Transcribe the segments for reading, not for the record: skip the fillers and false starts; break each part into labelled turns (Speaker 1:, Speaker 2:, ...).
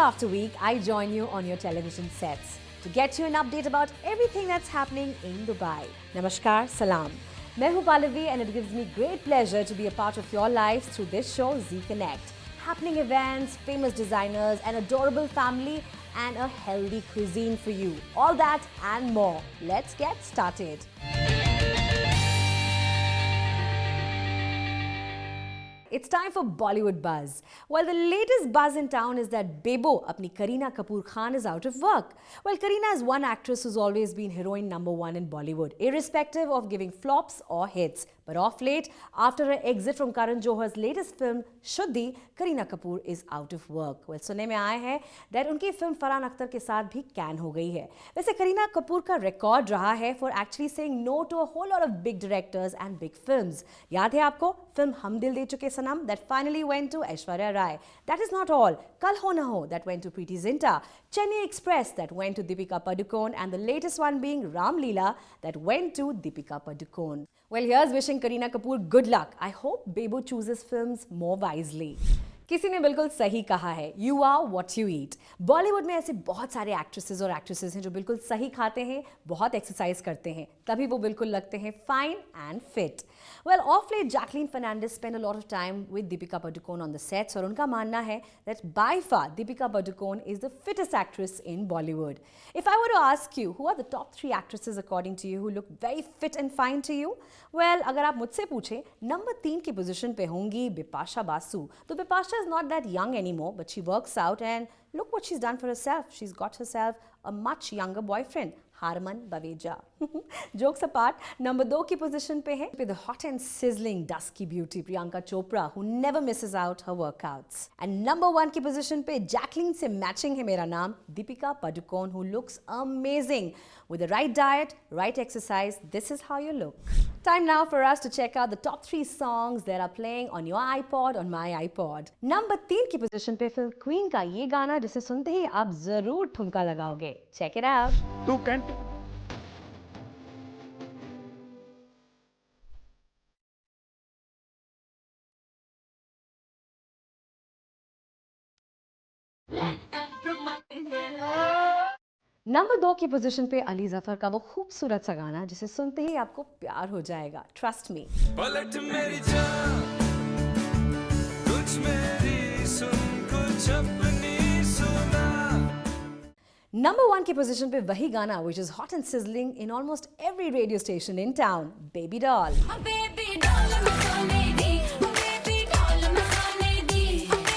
Speaker 1: after week, I join you on your television sets to get you an update about everything that's happening in Dubai. Namaskar, salam. मैं हूँ Pallavi and it gives me great pleasure to be a part of your lives through this show, Z Connect. Happening events, famous designers, an adorable family, and a healthy cuisine for you. All that and more. Let's get started. It's time for Bollywood buzz. Well, the latest buzz in town is that Bebo, apni Kareena Kapoor Khan, is out of work. Well, Kareena is one actress who's always been heroine number one in Bollywood, irrespective of giving flops or hits. But off late, after her exit from Karan Johar's latest film, Shuddhi, Kareena Kapoor is out of work. Well, सुनने में आया है that उनकी film Farhan Akhtar के साथ भी can हो गई है. वैसे करीना कपूर का रिकॉर्ड रहा है for actually saying no to a whole lot of big directors and big films. याद है आपको फिल्म हम दिल दे चुके सनम that finally went to Aishwarya Rai. That is not all. Kal Ho Na Ho that went to Preeti Zinta, Chennai Express that went to Deepika Padukone, and the latest one being Ram Leela that went to Deepika Padukone. Well, here's wishing Kareena Kapoor good luck. I hope Bebo chooses films more wisely. किसी ने बिल्कुल सही कहा है, you are what you eat. Bollywood में ऐसे बहुत सारे एक्ट्रेसेस और एक्ट्रेसेस हैं जो बिल्कुल सही खाते हैं, बहुत एक्सरसाइज करते हैं, तभी वो बिल्कुल लगते हैं fine and fit. Well, of late Jacqueline Fernandez spend a lot of time with Deepika Padukone on the sets और उनका मानना है that by far Deepika Padukone is the fittest actress in Bollywood. If I were to ask you who are the top 3 actresses according to you who look very fit and fine to you, well अगर आप मुझसे पूछें, number 3 की position पे होंगी बिपाशा बासु. तो Bipasha is not that young anymore, but she works out and look what she's done for herself. She's got herself a much younger boyfriend, Harman Baweja. Jokes apart, number 2 की position पे है with the hot and sizzling dusky beauty Priyanka Chopra, who never misses out her workouts. And number 1 की position पे Jacqueline से matching है मेरा नाम, Deepika Padukone, who looks amazing. With the right diet, right exercise, this is how you look. Time now for us to check out the top 3 songs that are playing on your iPod, on my iPod. Number 3 की position पे film Queen का ये गाना जिसे सुनते ही आप जरूर ठुमका लगाओगे. Check it out.
Speaker 2: तू कैंट
Speaker 1: नंबर 2 की पोजीशन पे अली जफर का वो खूबसूरत सा गाना जिसे सुनते ही आपको प्यार हो जाएगा. Trust me.
Speaker 3: पलट मेरी जान कुछ मेरी सुन कुछ अपनी सुना.
Speaker 1: नंबर 1 की पोजीशन पे वही गाना which is hot and sizzling in almost every radio station in town, Baby Doll.
Speaker 4: Baby doll मैं सोने दी, baby doll मैं सोने दी,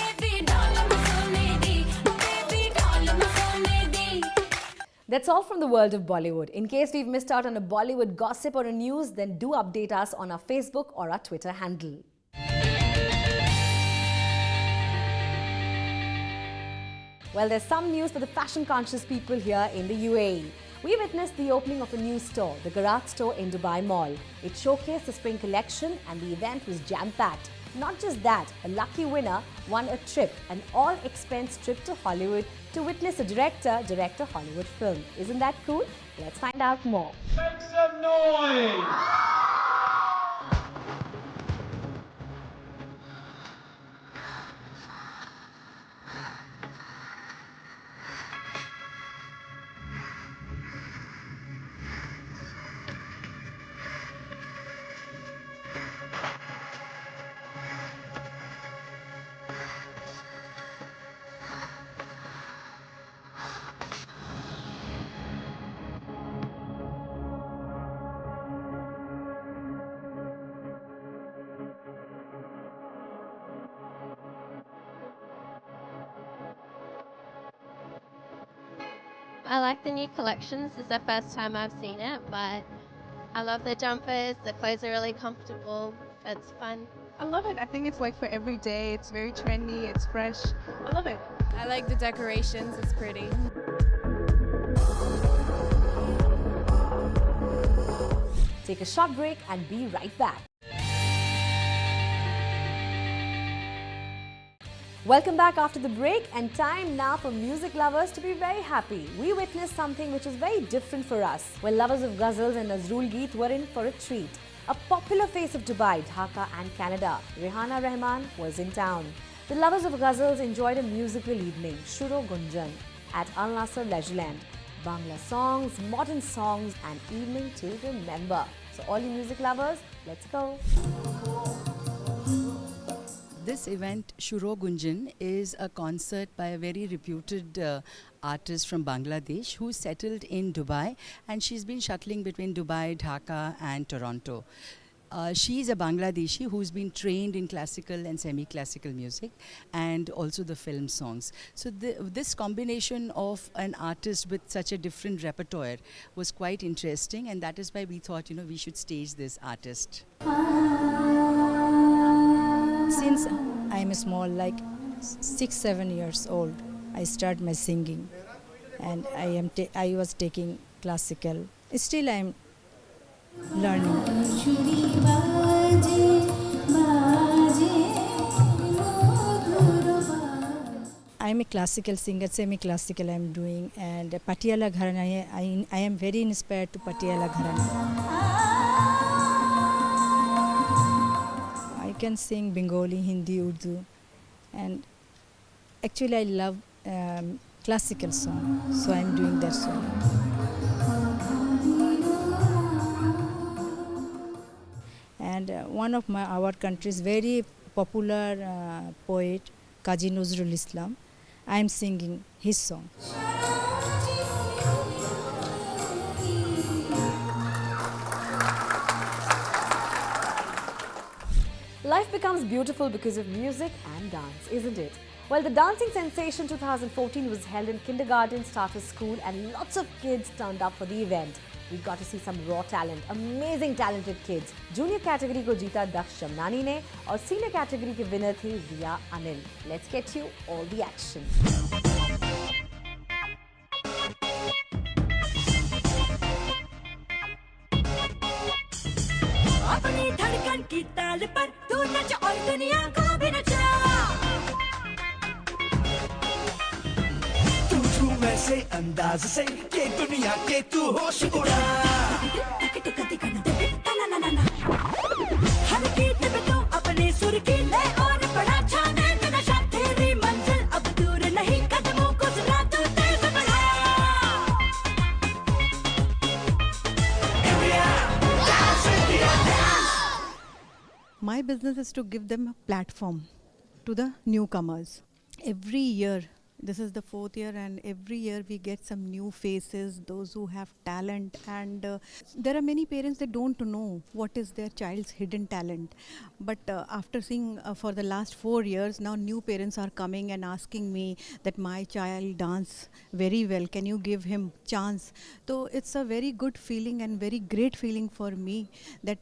Speaker 4: baby doll मैं सोने दी, baby doll मैं सोने दी.
Speaker 1: That's all from the world of Bollywood. In case we've missed out on a Bollywood gossip or a news, then do update us on our Facebook or our Twitter handle. Well, there's some news for the fashion-conscious people here in the UAE. We witnessed the opening of a new store, the Garat store in Dubai Mall. It showcased the spring collection and the event was jam-packed. Not just that, a lucky winner won a trip, an all-expense trip to Hollywood to witness a director Hollywood film. Isn't that cool? Let's find out more.
Speaker 2: Make some noise.
Speaker 5: I like the new collections. It's the first time I've seen it, but I love the jumpers. The clothes are really comfortable. It's fun.
Speaker 6: I love it. I think it's like for every day. It's very trendy. It's fresh. I love it.
Speaker 7: I like the decorations. It's pretty.
Speaker 1: Take a short break and be right back. Welcome back after the break, and time now for music lovers to be very happy. We witnessed something which was very different for us, where lovers of ghazals and Nazrul Geet were in for a treat. A popular face of Dubai, Dhaka and Canada, Rihanna Rahman was in town. The lovers of ghazals enjoyed a musical evening, Shuro Gunjan, at Al Nasser Leisureland. Bangla songs, modern songs, and evening to remember. So all you music lovers, let's go.
Speaker 8: This event, Shuro Gunjan, is a concert by a very reputed artist from Bangladesh who settled in Dubai, and she's been shuttling between Dubai, Dhaka and Toronto. She's a Bangladeshi who's been trained in classical and semi-classical music and also the film songs. So this combination of an artist with such a different repertoire was quite interesting, and that is why we thought, we should stage this artist.
Speaker 9: Since I'm small, like 6-7 years old, I start my singing, and I was taking classical. Still, I'm learning. I'm a classical singer, semi-classical I'm doing, and Patiala Gharana. I am very inspired to Patiala Gharana. I can sing Bengali, Hindi, Urdu, and actually I love classical song, so I'm doing that song. And one of our country's very popular poet, Kazi Nazrul Islam, I'm singing his song.
Speaker 1: Life becomes beautiful because of music and dance, isn't it? Well, the Dancing Sensation 2014 was held in kindergarten, starter school, and lots of kids turned up for the event. We got to see some raw talent, amazing talented kids. Junior category को जीता दक्ष शमनानी ने और senior category के winner थी रिया Anil. Let's get you all the action.
Speaker 4: अपनी धड़कन की ताल पर तू नच और दुनिया को भी नचा
Speaker 3: तू झूम ऐसे अंदाज से कि दुनिया के तू होश उड़ा
Speaker 4: हर गीत में तू अपने सुर की ले और बड़ा छाने का नशा तेरी मंजिल अब दूर नहीं कदमों को जरा तू तेज बढ़ा
Speaker 10: My business is to give them a platform to the newcomers. Every year, this is the 4th year, and every year we get some new faces, those who have talent, and there are many parents that don't know what is their child's hidden talent. But after seeing for the last 4 years, now new parents are coming and asking me that my child dance very well, can you give him chance? So it's a very good feeling and very great feeling for me that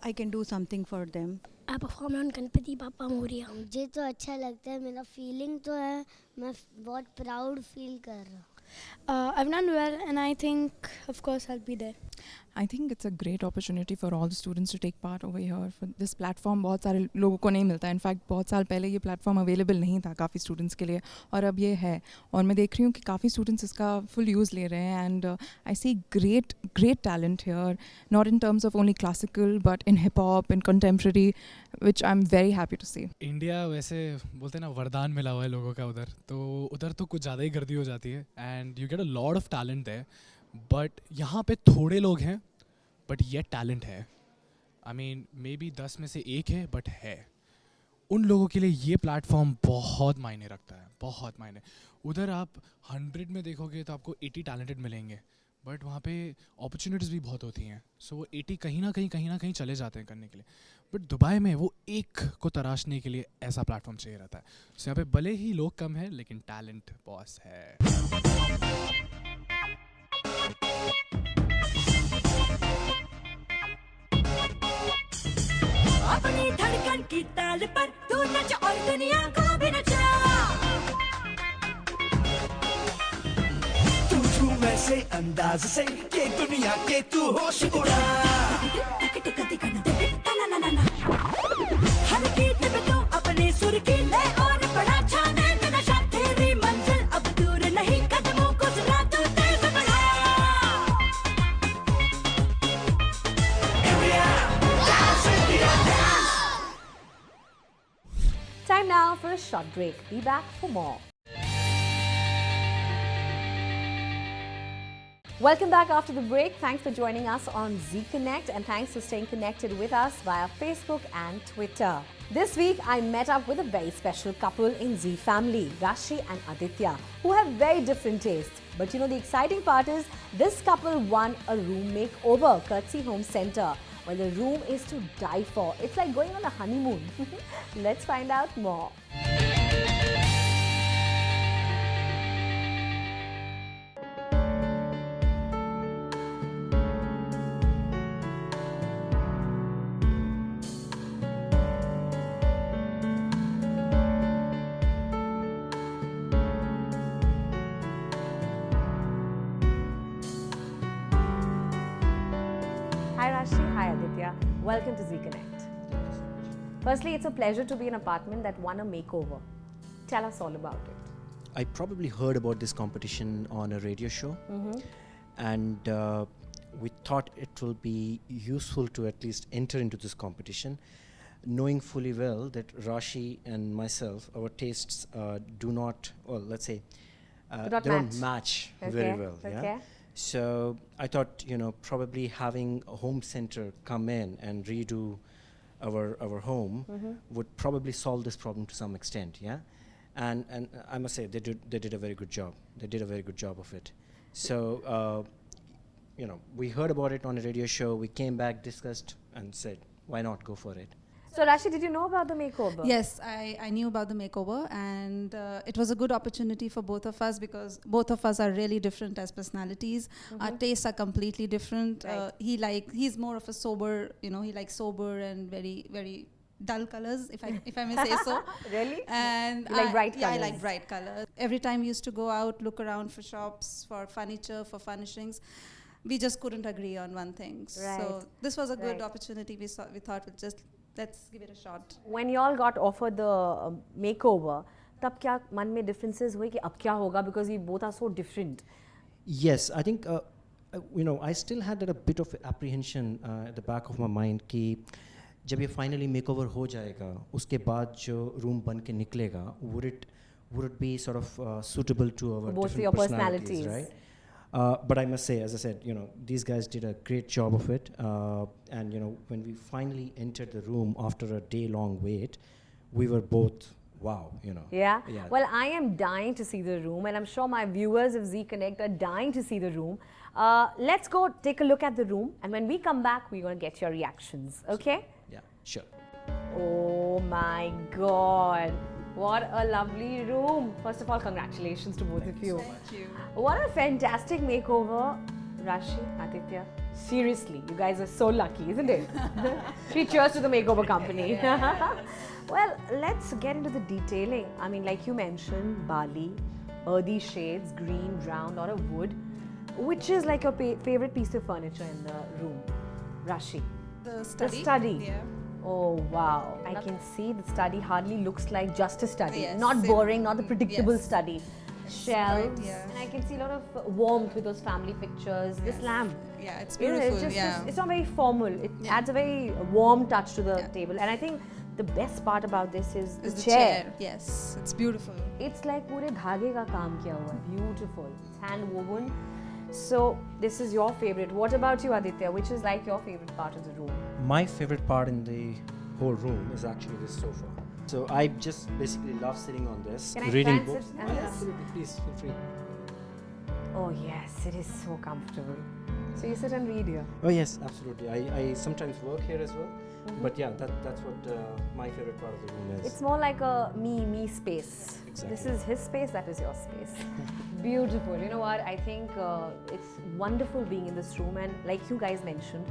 Speaker 10: I can do something for them.
Speaker 11: I perform on Ganpati बापा मोरिया.
Speaker 12: मुझे तो अच्छा लगता है, मेरा feeling तो है, मैं बहुत प्राउड फील कर रहा हूँ.
Speaker 11: I've done well, and I think, of course, I'll be there.
Speaker 13: I think it's a great opportunity for all the students to take part over here. For this platform बहुत सारे लोगों को नहीं मिलता है. इनफैक्ट बहुत साल पहले ये प्लेटफॉर्म अवेलेबल नहीं था काफ़ी स्टूडेंट्स के लिए, और अब ये है. और मैं देख रही हूँ कि काफ़ी स्टूडेंट्स इसका फुल यूज़ ले रहे हैं. And I see great talent here, not in terms of only classical but in hip hop, in contemporary, which I am very happy to see.
Speaker 14: India वैसे बोलते हैं ना, वरदान मिला हुआ है लोगों का उधर, तो उधर तो कुछ ज़्यादा ही गर्दी हो जाती है. And you get a lot of talent है, बट यहाँ पे थोड़े लोग हैं बट ये टैलेंट है. आई मीन मे बी 10 में से 1 है बट है. उन लोगों के लिए ये प्लेटफॉर्म बहुत मायने रखता है, बहुत मायने. उधर आप 100 में देखोगे तो आपको 80 टैलेंटेड मिलेंगे, बट वहाँ पे अपॉर्चुनिटीज़ भी बहुत होती हैं. सो वो 80 कहीं ना कहीं चले जाते हैं करने के लिए. बट दुबई में वो एक को तराशने के लिए ऐसा प्लेटफॉर्म चाहिए रहता है. सो यहाँ पे भले ही लोग कम हैं लेकिन टैलेंट बॉस है.
Speaker 4: अपनी धड़कन की ताल पर तू नच और दुनिया को भी नचा
Speaker 3: तू झूम ऐसे अंदाज से कि दुनिया के तू होश उड़ा
Speaker 4: हर गीत में तू अपने सुर की ले और बड़ा छाने का नशा तेरी मंजिल अब दूर नहीं कदमों को जरा तू तेज बढ़ा
Speaker 1: Time now for a short break. Be back for more. Welcome back after the break. Thanks for joining us on Z Connect and thanks for staying connected with us via Facebook and Twitter. This week, I met up with a very special couple in Z family, Rashi and Aditya, who have very different tastes. But you know, the exciting part is this couple won a room makeover courtesy Home Center. Well, the room is to die for. It's like going on a honeymoon. Let's find out more. Hi Rashi, hi Aditya. Welcome to Z Connect. Firstly, it's a pleasure to be in an apartment that won a makeover. Tell us all about it.
Speaker 15: I probably heard about this competition on a radio show, and we thought it will be useful to at least enter into this competition, knowing fully well that Rashi and myself, our tastes do not, or let's say, they don't match very well. Yeah. So I thought, you know, probably having a Home Center come in and redo our home would probably solve this problem to some extent. Yeah. And I must say they did a very good job. They did a very good job of it. So you know, we heard about it on a radio show. We came back, discussed, and said, why not go for it?
Speaker 1: So Rashi, did you know about the makeover?
Speaker 6: Yes, I knew about the makeover, and it was a good opportunity for both of us because both of us are really different as personalities. Our tastes are completely different.
Speaker 1: Right.
Speaker 6: He's more of a sober, you know, he likes sober and very, very dull colors, if I may say so.
Speaker 1: Really?
Speaker 6: And
Speaker 1: You like bright
Speaker 6: yeah, I
Speaker 1: colours?
Speaker 6: like bright colors. Every time we used to go out, look around for shops, for furniture, for furnishings, we just couldn't agree on one thing.
Speaker 1: Right.
Speaker 6: So this was a good
Speaker 1: Right.
Speaker 6: opportunity. We thought we'd just let's give it a shot.
Speaker 1: When you all got offered the makeover, तब क्या मन में differences हुए कि अब क्या होगा because we both are so different.
Speaker 15: Yes, I think you know, I still had a bit of apprehension at the back of my mind कि जब ये finally makeover हो जाएगा, उसके बाद जो room बन के निकलेगा, would it be sort of suitable to our
Speaker 1: Both
Speaker 15: different
Speaker 1: your
Speaker 15: personalities,
Speaker 1: personalities.
Speaker 15: right? But I must say, as I said, you know, these guys did a great job of it. And you know, when we finally entered the room after a day-long wait, we were both, wow, you know.
Speaker 1: Yeah?
Speaker 15: Yeah.
Speaker 1: Well, I am dying to see the room, and I'm sure my viewers of Z Connect are dying to see the room. Let's go take a look at the room, and when we come back, we're going to get your reactions, okay?
Speaker 15: Yeah, sure.
Speaker 1: Oh my God. What a lovely room. First of all, congratulations to both of you.
Speaker 6: Thank you.
Speaker 1: What a fantastic makeover. Rashi, Aditya, seriously, you guys are so lucky, isn't it? 3 cheers to the makeover company. Well, let's get into the detailing. I mean, like you mentioned, Bali, earthy shades, green, brown, lot of wood. Which is like your favorite piece of furniture in the room? Rashi.
Speaker 6: The study.
Speaker 1: The study.
Speaker 6: Yeah.
Speaker 1: Oh wow, I can see the study hardly looks like just a study.
Speaker 6: Yes,
Speaker 1: Not
Speaker 6: it-
Speaker 1: boring, not the predictable
Speaker 6: yes.
Speaker 1: study. Shelves,
Speaker 6: right, yeah.
Speaker 1: and I can see a lot of warmth with those family pictures. This lamp.
Speaker 6: Yeah, it's
Speaker 1: You know,
Speaker 6: beautiful.
Speaker 1: It's,
Speaker 6: yeah.
Speaker 1: it's not very formal. It
Speaker 6: Yeah.
Speaker 1: adds a very warm touch to the
Speaker 6: Yeah.
Speaker 1: table. And I think the best part about this is
Speaker 6: It's
Speaker 1: the
Speaker 6: the
Speaker 1: chair.
Speaker 6: Yes, it's beautiful.
Speaker 1: It's like पूरे धागे का काम किया हुआ है. Beautiful. It's hand woven. So this is your favorite. What about you, Aditya? Which is like your favorite part of the room?
Speaker 15: My favorite part in the whole room is actually this sofa. So I just basically love sitting on this,
Speaker 1: Can I
Speaker 15: reading
Speaker 1: try and
Speaker 15: books.
Speaker 1: sit on this?
Speaker 15: Absolutely, please feel free.
Speaker 1: Oh yes, it is so comfortable. So you sit and read here.
Speaker 15: Oh yes, absolutely. I sometimes work here as well. But yeah, that's what my favorite part of the room is.
Speaker 1: It's more like a me space.
Speaker 15: Exactly.
Speaker 1: This is his space, that is your space. Beautiful. You know what? I think it's wonderful being in this room, and like you guys mentioned,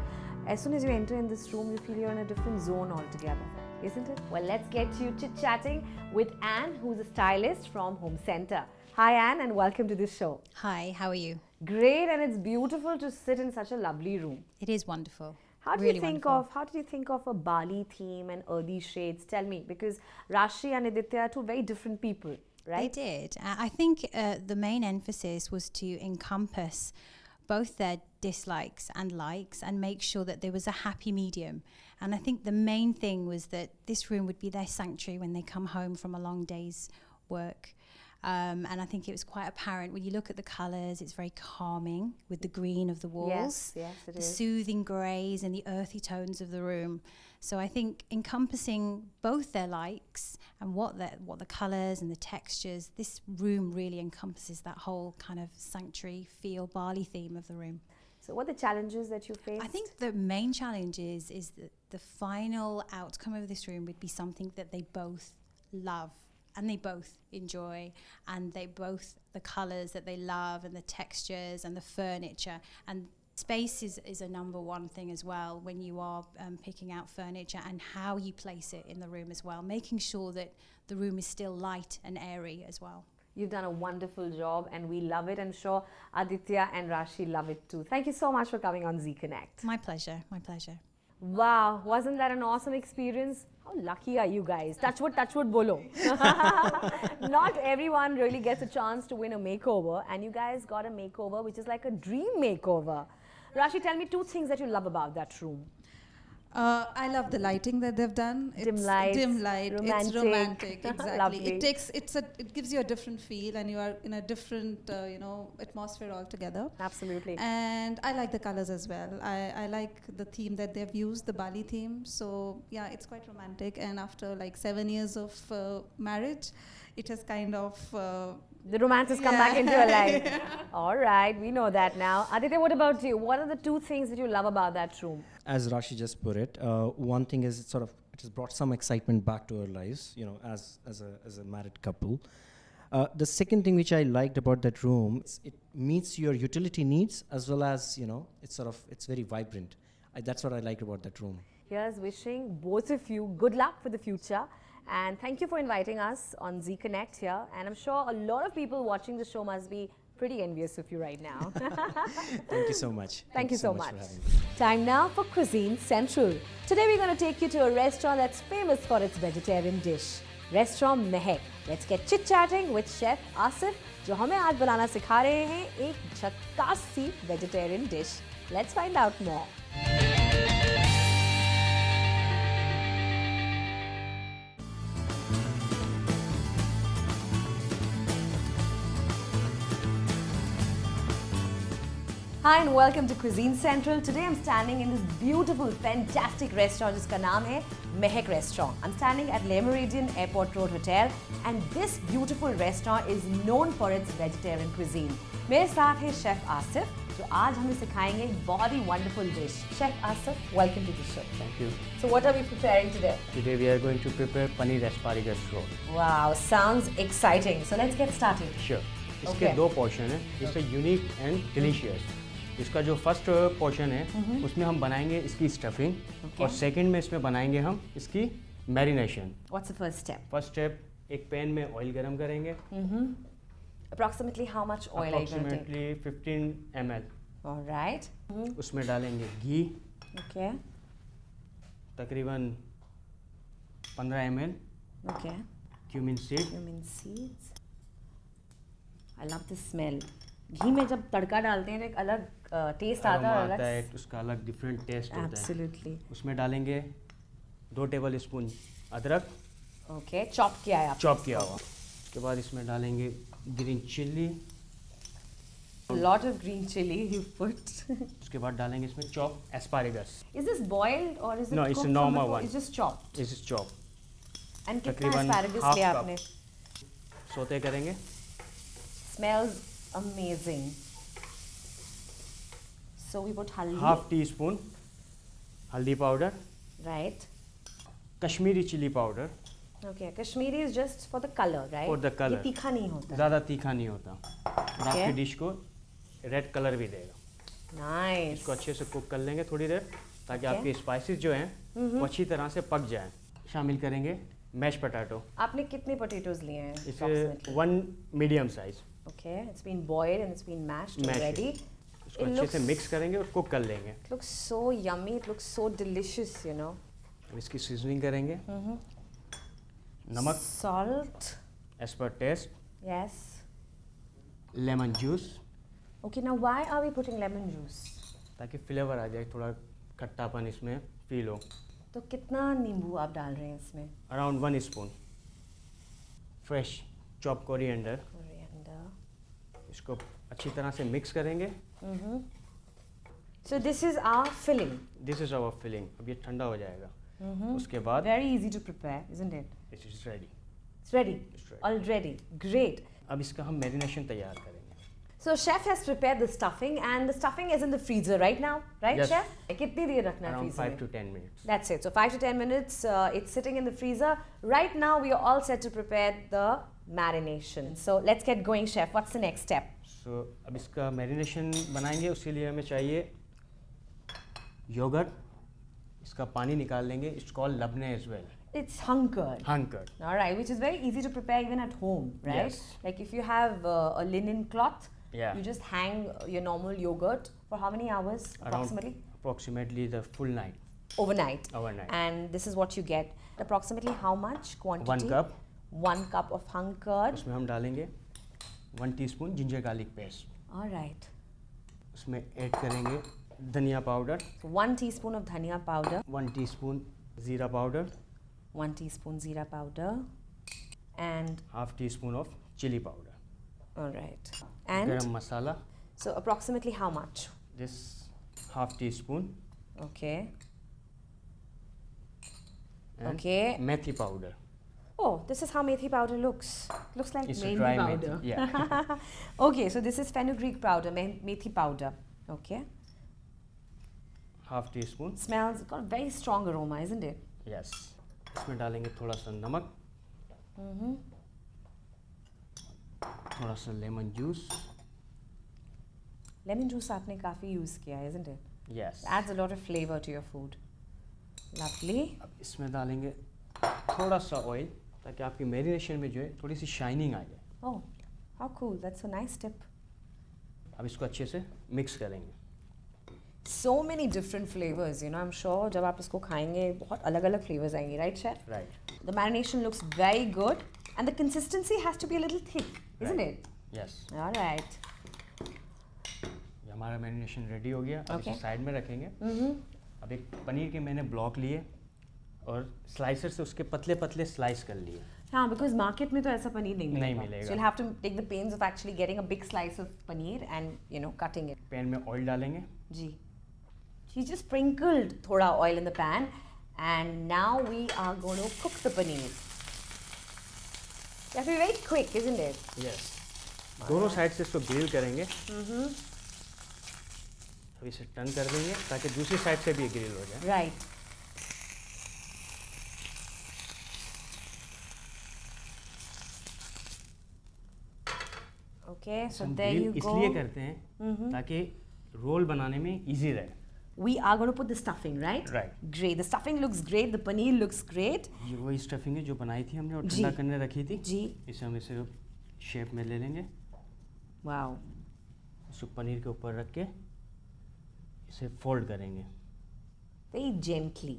Speaker 1: as soon as you enter in this room, you feel you're in a different zone altogether. Isn't it? Well, let's get you chit-chatting with Anne, who's a stylist from Home Center. Hi Anne, and welcome to this show.
Speaker 16: Hi, how are you?
Speaker 1: Great, and it's beautiful to sit in such a lovely room.
Speaker 16: It is wonderful.
Speaker 1: How did
Speaker 16: Really
Speaker 1: you think
Speaker 16: wonderful.
Speaker 1: how did you think of a Bali theme and earthy shades? Tell me, because Rashi and Aditya are two very different people, right?
Speaker 16: They did. I think the main emphasis was to encompass both their dislikes and likes and make sure that there was a happy medium. And I think the main thing was that this room would be their sanctuary when they come home from a long day's work. And I think it was quite apparent when you look at the colours, it's very calming with the green of the walls,
Speaker 1: Yes, it
Speaker 16: the
Speaker 1: is.
Speaker 16: soothing greys and the earthy tones of the room. So I think encompassing both their likes and what the colours and the textures, this room really encompasses that whole kind of sanctuary feel, Bali theme of the room.
Speaker 1: So what are the challenges that you faced?
Speaker 16: I think the main challenge is that the final outcome of this room would be something that they both love and they both enjoy, and they both, the colours that they love and the textures and the furniture, and space is a number one thing as well when you are picking out furniture, and how you place it in the room as well, making sure that the room is still light and airy as well.
Speaker 1: You've done a wonderful job and we love it. I'm sure Aditya and Rashi love it too. Thank you so much for coming on Z Connect.
Speaker 16: My pleasure, my pleasure.
Speaker 1: Wow, wasn't that an awesome experience? How lucky are you guys? Touch wood bolo. Not everyone really gets a chance to win a makeover, and you guys got a makeover which is like a dream makeover. Rashi, tell me 2 things that you love about that room.
Speaker 6: I love the lighting that they've done.
Speaker 1: Dim lights,
Speaker 6: dim light.
Speaker 1: romantic.
Speaker 6: It's romantic, exactly.
Speaker 1: Lovely.
Speaker 6: It gives you a different feel, and you are in a different atmosphere altogether.
Speaker 1: Absolutely.
Speaker 6: And I like the colors as well. I like the theme that they've used, the Bali theme. So yeah, it's quite romantic. And after like 7 years of marriage, it has kind of
Speaker 1: the romance has come back into your life. All right, we know that now. Aditya, what about you? What are the 2 things that you love about that room?
Speaker 15: As Rashi just put it, one thing is it has brought some excitement back to our lives, as a married couple. The second thing which I liked about that room is it meets your utility needs, as well as it's very vibrant. That's what I liked about that room.
Speaker 1: Here's wishing both of you good luck for the future. And thank you for inviting us on Z Connect here. And I'm sure a lot of people watching the show must be pretty envious of you right now.
Speaker 15: Thank you so much.
Speaker 1: Thank you so much.
Speaker 15: For having me.
Speaker 1: Time now for Cuisine Central. Today we're going to take you to a restaurant that's famous for its vegetarian dish. Restaurant Mehek. Let's get chit-chatting with Chef Asif, जो हमें आज बनाना सिखा रहे हैं एक झक्कास सी vegetarian dish. Let's find out more. Hi and welcome to Cuisine Central. Today I'm standing in this beautiful, fantastic restaurant जिसका नाम है Mehek Restaurant. I'm standing at Le Méridien Airport Road Hotel, and this beautiful restaurant is known for its vegetarian cuisine. मेरे साथ है Chef Asif, जो आज हमें सिखाएंगे एक बहुत ही wonderful dish. Chef Asif, welcome to the show.
Speaker 17: Thank you.
Speaker 1: So what are we preparing today?
Speaker 17: Today we are going to prepare paneer asparagus roll.
Speaker 1: Wow, sounds exciting. So let's get started.
Speaker 17: Sure. इसके
Speaker 1: Okay.
Speaker 17: 2 portion हैं. It's a unique and delicious. इसका जो first portion है उसमें हम बनाएंगे इसकी stuffing, और सेकंड में इसमें बनाएंगे हम इसकी marination.
Speaker 1: What's the first step?
Speaker 17: First step, एक पैन में ऑयल गरम करेंगे.
Speaker 1: Approximately how much oil are you going to take?
Speaker 17: Approximately 15 ml.
Speaker 1: All right.
Speaker 17: उसमें डालेंगे घी.
Speaker 1: Okay.
Speaker 17: तकरीबन 15 ml.
Speaker 1: Okay.
Speaker 17: Cumin seed.
Speaker 1: Cumin seeds. I love the smell. घी में जब तड़का डालते हैं तो एक अलग टेस्ट आता है,
Speaker 17: आता है, उसका अलग डिफरेंट टेस्ट होता है.
Speaker 1: Absolutely.
Speaker 17: उसमें डालेंगे 2 टेबल स्पून अदरक.
Speaker 1: Okay. चॉप किया है आपने.
Speaker 17: चॉप किया हुआ. उसके बाद इसमें डालेंगे green chilli.
Speaker 1: A lot of green chili you put.
Speaker 17: उसके बाद डालेंगे इसमें chop एस्पारेगस.
Speaker 1: Is this boiled or is it
Speaker 17: No,
Speaker 1: cooked
Speaker 17: it's a
Speaker 1: from
Speaker 17: normal
Speaker 1: before?
Speaker 17: one.
Speaker 1: It's just chopped.
Speaker 17: This is chop.
Speaker 1: And कितना
Speaker 17: तकरीबन
Speaker 1: asparagus
Speaker 17: half
Speaker 1: लिया
Speaker 17: cup.
Speaker 1: आपने?
Speaker 17: सोते करेंगे.
Speaker 1: Smells amazing. So we put haldi.
Speaker 17: Half teaspoon haldi powder.
Speaker 1: Right.
Speaker 17: Kashmiri chilli powder.
Speaker 1: Okay. Kashmiri is just for the color, right?
Speaker 17: For the color.
Speaker 1: ये तीखा नहीं होता.
Speaker 17: ज़्यादा तीखा नहीं होता. और आपकी डिश को रेड कलर भी देगा.
Speaker 1: Nice.
Speaker 17: इसको अच्छे से कुक कर लेंगे थोड़ी देर, ताकि
Speaker 1: Okay.
Speaker 17: आपके स्पाइसेस जो हैं वो अच्छी तरह से पक जाएं. शामिल करेंगे मैश पोटैटो.
Speaker 1: आपने कितने potatoes लिए हैं?
Speaker 17: इसे
Speaker 1: approximately?
Speaker 17: 1 medium size.
Speaker 1: Okay. It's been boiled and it's been mashed
Speaker 17: Mashed.
Speaker 1: already.
Speaker 17: इसको अच्छे से मिक्स करेंगे और कुक कर लेंगे.
Speaker 1: It looks so yummy. It looks so delicious, you know.
Speaker 17: अब इसकी सीजनिंग करेंगे. नमक.
Speaker 1: Salt.
Speaker 17: एज पर taste.
Speaker 1: Yes.
Speaker 17: Lemon juice.
Speaker 1: Okay, now why are we putting lemon juice?
Speaker 17: ताकि फ्लेवर आ जाए, थोड़ा खट्टापन इसमें फील हो।
Speaker 1: तो कितना नींबू आप डाल रहे हैं इसमें?
Speaker 17: Around 1 spoon fresh chop coriander. इसको अच्छी तरह से मिक्स करेंगे।
Speaker 1: So this is our filling.
Speaker 17: This is our filling. अब ये ठंडा हो जाएगा। उसके बाद
Speaker 1: Very easy to prepare, isn't it?
Speaker 17: It is ready.
Speaker 1: It's ready. Already. Great.
Speaker 17: अब इसका हम मैरिनेशन तैयार करेंगे।
Speaker 1: So chef has prepared the stuffing and the stuffing is in the freezer right now, right
Speaker 17: Yes.
Speaker 1: chef? कितनी देर रखना है
Speaker 17: Around
Speaker 1: freezer
Speaker 17: 5
Speaker 1: में?
Speaker 17: to 10 minutes.
Speaker 1: That's it. So 5 to 10 minutes, it's sitting in the freezer. Right now we are all set to prepare the marination. So let's get going, chef. What's the next step?
Speaker 17: सो अब इसका marination बनाएंगे। उसके लिए हमें चाहिए yogurt. इसका पानी निकाल लेंगे। It's called labneh as well.
Speaker 1: It's hunkered.
Speaker 17: Hunkered.
Speaker 1: All right, which is very easy to prepare even at home, right?
Speaker 17: Yes.
Speaker 1: Like if you have a linen cloth,
Speaker 17: Yeah.
Speaker 1: you just hang your normal yogurt for how many hours approximately?
Speaker 17: Approximately the full night.
Speaker 1: Overnight.
Speaker 17: Overnight.
Speaker 1: And this is what you get. Approximately how much quantity?
Speaker 17: 1 cup.
Speaker 1: 1 cup of hunkered.
Speaker 17: उसमें हम डालेंगे 1 teaspoon ginger garlic paste.
Speaker 1: All right.
Speaker 17: उसमें add करेंगे धनिया powder.
Speaker 1: 1 teaspoon of dhania powder.
Speaker 17: 1 teaspoon jeera powder.
Speaker 1: 1 teaspoon zira powder. And
Speaker 17: half teaspoon of chilli powder.
Speaker 1: all right. And
Speaker 17: garam masala.
Speaker 1: so approximately how much?
Speaker 17: This half teaspoon.
Speaker 1: Okay.
Speaker 17: and
Speaker 1: Okay.
Speaker 17: Methi powder.
Speaker 1: Oh, this is how methi powder looks. Looks like
Speaker 17: It's a
Speaker 1: methi
Speaker 17: dry
Speaker 1: powder.
Speaker 17: methi, yeah.
Speaker 1: Okay, so this is fenugreek powder, methi powder. Okay.
Speaker 17: Half teaspoon.
Speaker 1: Smells got a very strong aroma, isn't it?
Speaker 17: Yes. इसमें डालेंगे थोड़ा सा नमक। थोड़ा सा lemon juice.
Speaker 1: Lemon juice आपने काफी use किया है, isn't it?
Speaker 17: Yes.
Speaker 1: Adds a lot of flavor to your food. Lovely.
Speaker 17: अब इसमें डालेंगे थोड़ा सा ऑयल ताकि आपकी मैरिनेशन में जो है थोड़ी सी शाइनिंग आ जाए।
Speaker 1: Oh, how cool. That's a nice tip.
Speaker 17: अब इसको अच्छे से मिक्स करेंगे।
Speaker 1: So many different flavors, you know. I'm sure जब आप इसको खाएंगे बहुत अलग-अलग flavors आएंगे, right, chef?
Speaker 17: Right.
Speaker 1: The marination looks very good, and the consistency has to be a little thick, isn't it?
Speaker 17: Yes.
Speaker 1: All right.
Speaker 17: ये हमारा marination ready हो गया। अब
Speaker 1: Okay.
Speaker 17: इसे साइड में रखेंगे। अब एक पनीर के मैंने ब्लॉक लिए और स्लाइसर से उसके पतले पतले स्लाइस कर लिए।
Speaker 1: हाँ, because market में तो ऐसा पनीर नहीं मिलेगा.
Speaker 17: नहीं मिलेगा।
Speaker 1: So you'll have to take the pains of actually getting a big slice of paneer and you know cutting it.
Speaker 17: Pan में ऑयल डालेंगे।
Speaker 1: जी. She just sprinkled थोड़ा oil in the pan, and now we are going to cook the paneer. You have to be very quick, isn't it?
Speaker 17: Yes. दोनों side से इसको grill करेंगे। अब इसे turn कर देंगे ताकि दूसरी साइड से भी ग्रिल हो जाए।
Speaker 1: Right. Okay, so
Speaker 17: हम
Speaker 1: there
Speaker 17: ग्रिल
Speaker 1: you go.
Speaker 17: इसलिए करते हैं ताकि रोल बनाने में इजी रहे।
Speaker 1: We are going to put the stuffing, right?
Speaker 17: Right.
Speaker 1: Great. The stuffing looks great. The paneer looks great.
Speaker 17: ये वही स्टफिंग है जो बनाई थी हमने और
Speaker 1: जी।
Speaker 17: ठंडा करने रखी थी।
Speaker 1: जी।
Speaker 17: इसे हम इसे शेप में ले लेंगे।
Speaker 1: Wow.
Speaker 17: इसको पनीर के ऊपर रख के इसे फोल्ड करेंगे।
Speaker 1: Very gently.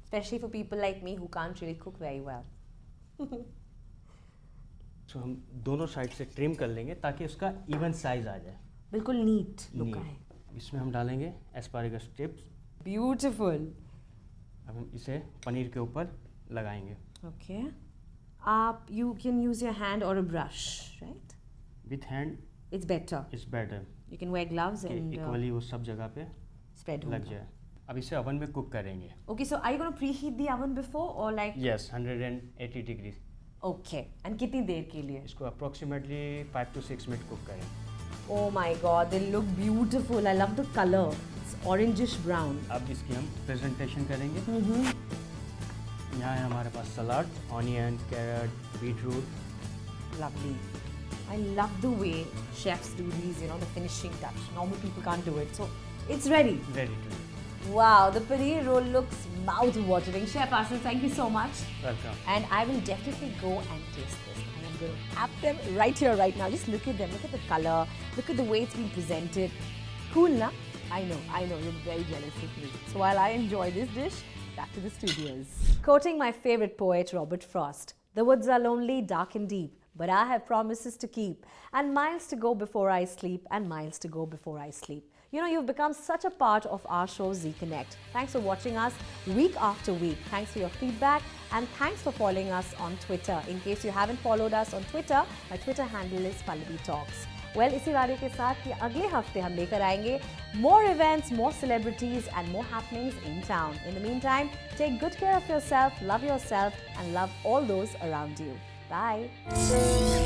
Speaker 1: Especially for people like me who can't really cook very well.
Speaker 17: तो हम दोनों साइड से ट्रिम कर लेंगे ताकि उसका इवन साइज आ जाए।
Speaker 1: बिल्कुल नीट लुक
Speaker 17: Neat.
Speaker 1: आए.
Speaker 17: इसमें हम डालेंगे एस्पारेगस टिप्स।
Speaker 1: Beautiful.
Speaker 17: अब हम इसे पनीर के ऊपर लगाएंगे।
Speaker 1: Okay. You can use your hand or a brush, right?
Speaker 17: With hand
Speaker 1: It's better.
Speaker 17: Is better.
Speaker 1: You can wear gloves and
Speaker 17: equally वो सब जगह पे
Speaker 1: spread
Speaker 17: लग
Speaker 1: होगा.
Speaker 17: जाए। अब इसे ओवन में कुक करेंगे।
Speaker 1: Okay, so are you going to preheat the oven before or like?
Speaker 17: Yes 180 degree.
Speaker 1: Okay. And कितनी देर के लिए?
Speaker 17: इसको अप्रोक्सीमेटली 5 to 6 मिनट कुक करें।
Speaker 1: Oh my God, they look beautiful. I love the color. It's orangish brown.
Speaker 17: अब इसकी हम presentation करेंगे। यहाँ है हमारे पास salad, onion, carrot, beetroot.
Speaker 1: Lovely. I love the way chefs do these, you know, the finishing touch. Normal people can't do it. So it's ready.
Speaker 17: Ready to eat.
Speaker 1: Wow, the paneer roll looks mouth-watering. Chef Asil, thank you so much.
Speaker 17: Welcome.
Speaker 1: And I will definitely go and taste this. I am going to have them right here, right now. Just look at them. Look at the color. Look at the way it's been presented. Cool, na? I know. You're very jealous of me. So while I enjoy this dish, back to the studios. Quoting my favorite poet, Robert Frost, "The woods are lonely, dark and deep, but I have promises to keep, and miles to go before I sleep, and miles to go before I sleep. You know, you've become such a part of our show Z Connect. Thanks for watching us week after week. Thanks for your feedback, and thanks for following us on Twitter. In case you haven't followed us on Twitter, my Twitter handle is Pallavi Talks. Well, इसी वादे के साथ कि अगले हफ्ते हम लेकर आएंगे more events, more celebrities and more happenings in town. In the meantime, take good care of yourself, love yourself and love all those around you. Bye.